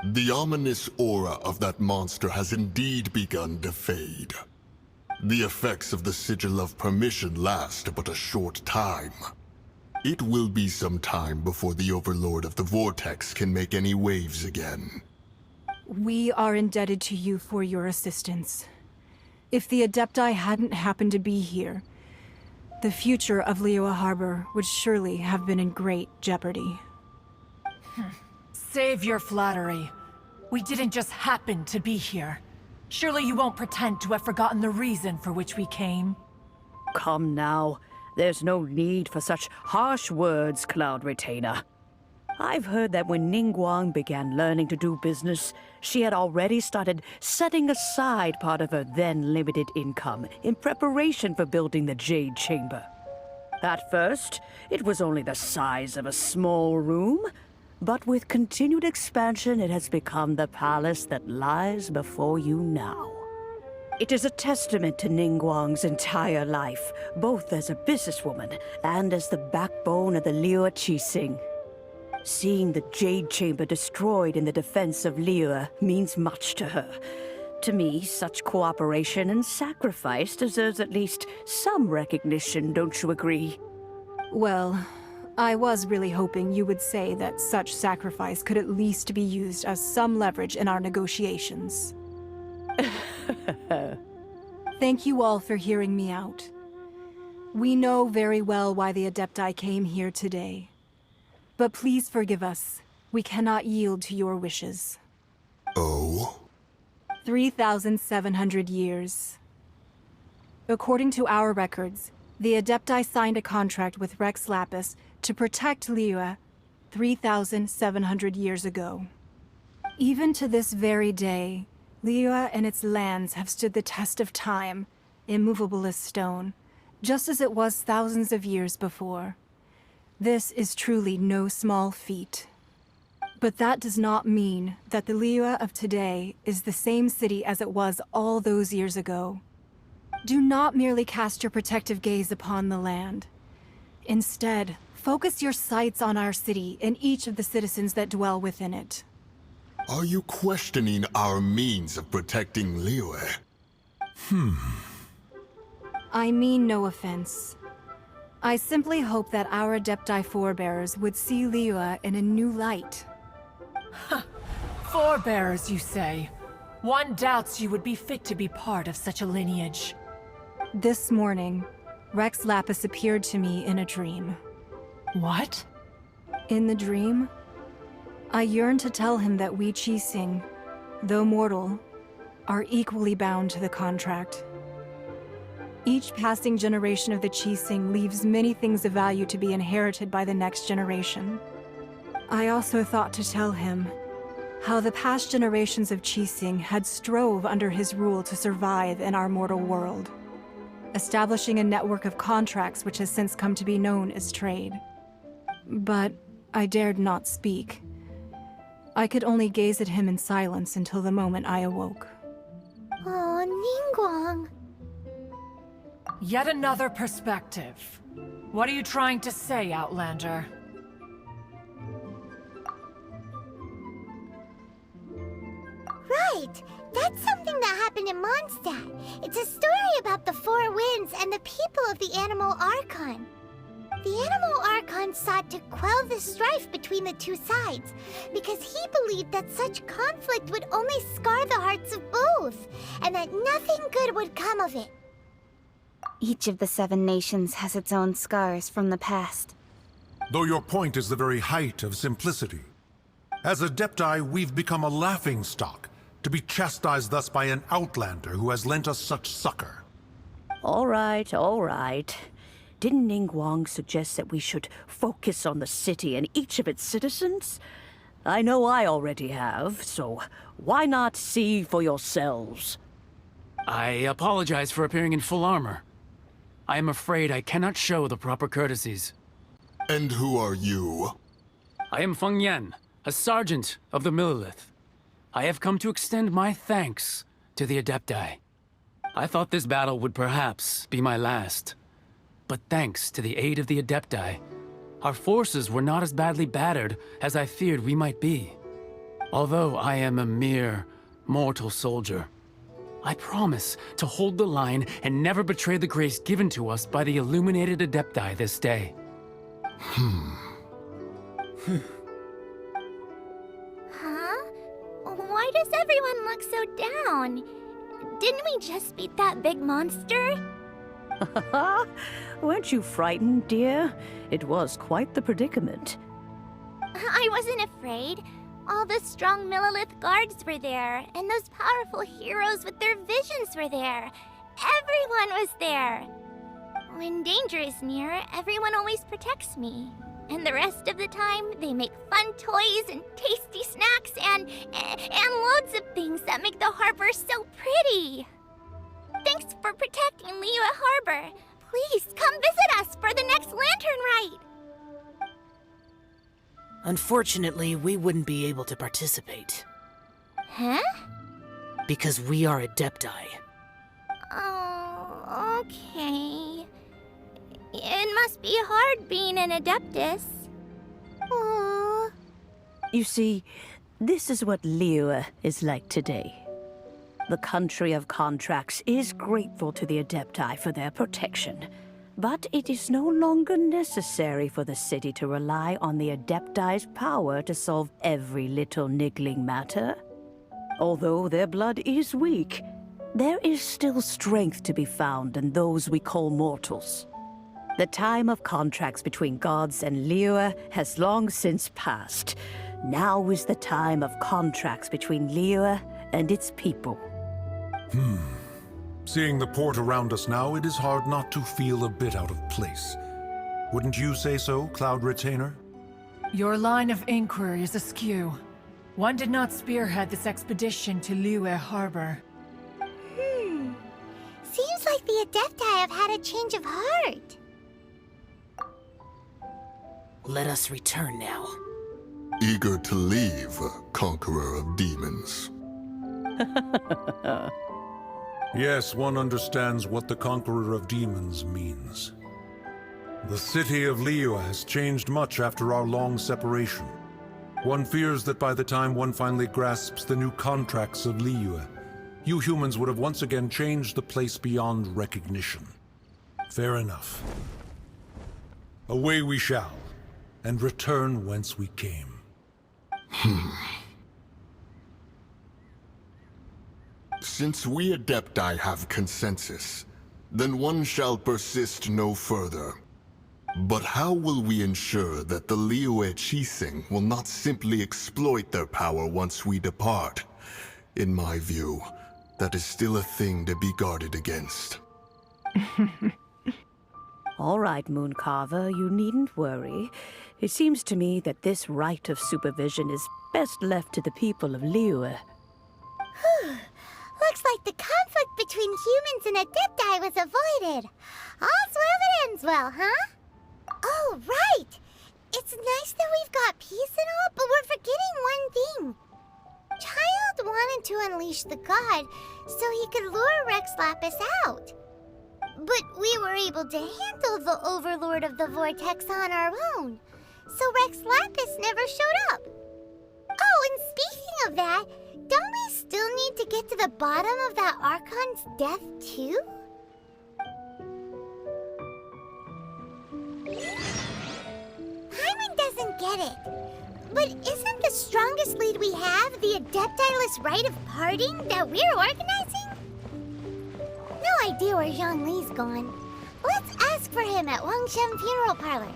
The ominous aura of that monster has indeed begun to fade. The effects of the Sigil of Permission last but a short time. It will be some time before the Overlord of the Vortex can make any waves again. We are indebted to you for your assistance. If the Adepti hadn't happened to be here, the future of Liyue Harbor would surely have been in great jeopardy. Save your flattery. We didn't just happen to be here. Surely you won't pretend to have forgotten the reason for which we came. Come now. There's no need for such harsh words, Cloud Retainer. I've heard that when Ningguang began learning to do business, she had already started setting aside part of her then limited income in preparation for building the Jade Chamber. At first, it was only the size of a small room, but with continued expansion, it has become the palace that lies before you now. It is a testament to Ningguang's entire life, both as a businesswoman and as the backbone of the Liyue Qixing. Seeing the Jade Chamber destroyed in the defense of Liyue means much to her. To me, such cooperation and sacrifice deserves at least some recognition, don't you agree? Well, I was really hoping you would say that such sacrifice could at least be used as some leverage in our negotiations. Thank you all for hearing me out. We know very well why the Adepti came here today. But please forgive us. We cannot yield to your wishes. Oh? 3,700 years. According to our records, the Adepti signed a contract with Rex Lapis to protect Liyue 3,700 years ago. Even to this very day, Liyue and its lands have stood the test of time, immovable as stone, just as it was thousands of years before. This is truly no small feat. But that does not mean that the Liyue of today is the same city as it was all those years ago. Do not merely cast your protective gaze upon the land. Instead, focus your sights on our city and each of the citizens that dwell within it. Are you questioning our means of protecting Liyue? I mean no offense. I simply hope that our Adepti forebears would see Liyue in a new light. Forebears, you say? One doubts you would be fit to be part of such a lineage. This morning, Rex Lapis appeared to me in a dream. What? In the dream, I yearned to tell him that we Qixing, though mortal, are equally bound to the contract. Each passing generation of the Qixing leaves many things of value to be inherited by the next generation. I also thought to tell him how the past generations of Qixing had strove under his rule to survive in our mortal world, establishing a network of contracts which has since come to be known as trade. But I dared not speak. I could only gaze at him in silence until the moment I awoke. Oh, Ningguang. Yet another perspective. What are you trying to say, Outlander? Right! That's something that happened in Mondstadt. It's a story about the Four Winds and the people of the Animal Archon. The Animal Archon sought to quell the strife between the two sides, because he believed that such conflict would only scar the hearts of both, and that nothing good would come of it. Each of the 7 nations has its own scars from the past. Though your point is the very height of simplicity. As Adepti, we've become a laughingstock, to be chastised thus by an outlander who has lent us such succor. All right, all right. Didn't Ningguang suggest that we should focus on the city and each of its citizens? I know I already have, so why not see for yourselves? I apologize for appearing in full armor. I am afraid I cannot show the proper courtesies. And who are you? I am Feng Yan, a sergeant of the Millilith. I have come to extend my thanks to the Adepti. I thought this battle would perhaps be my last. But thanks to the aid of the Adepti, our forces were not as badly battered as I feared we might be. Although I am a mere mortal soldier, I promise to hold the line and never betray the grace given to us by the illuminated Adepti this day. Huh? Why does everyone look so down? Didn't we just beat that big monster? Weren't you frightened, dear? It was quite the predicament. I wasn't afraid. All the strong Millilith guards were there, and those powerful heroes with their visions were there. Everyone was there. When danger is near, everyone always protects me. And the rest of the time, they make fun toys and tasty snacks and loads of things that make the harbor so pretty. Thanks for protecting Liyue Harbor. Please come visit us for the next lantern rite. Unfortunately, we wouldn't be able to participate. Huh? Because we are Adepti. Oh, okay. It must be hard being an Adeptus. Aww. You see, this is what Liyue is like today. The country of contracts is grateful to the Adepti for their protection. But it is no longer necessary for the city to rely on the Adepti's power to solve every little niggling matter. Although their blood is weak, there is still strength to be found in those we call mortals. The time of contracts between gods and Liyue has long since passed. Now is the time of contracts between Liyue and its people. Seeing the port around us now, it is hard not to feel a bit out of place. Wouldn't you say so, Cloud Retainer? Your line of inquiry is askew. One did not spearhead this expedition to Liyue Harbor. Seems like the Adepti have had a change of heart. Let us return now. Eager to leave, Conqueror of Demons. Yes, one understands what the Conqueror of Demons means. The city of Liyue has changed much after our long separation. One fears that by the time one finally grasps the new contracts of Liyue, you humans would have once again changed the place beyond recognition. Fair enough. Away we shall, and return whence we came. Since we Adepti have consensus, then one shall persist no further. But how will we ensure that the Liyue Chising will not simply exploit their power once we depart? In my view, that is still a thing to be guarded against. All right, Mooncarver, you needn't worry. It seems to me that this right of supervision is best left to the people of Liyue. Looks like the conflict between humans and Adepti was avoided. All's well that ends well, huh? Oh, right! It's nice that we've got peace and all, but we're forgetting one thing. Child wanted to unleash the god so he could lure Rex Lapis out. But we were able to handle the Overlord of the Vortex on our own, so Rex Lapis never showed up. Oh, and speaking of that, don't we still need to get to the bottom of that Archon's death, too? Paimon doesn't get it. But isn't the strongest lead we have the Adeptiless rite of parting that we're organizing? No idea where Zhongli's gone. Let's ask for him at Wangshen Funeral Parlor.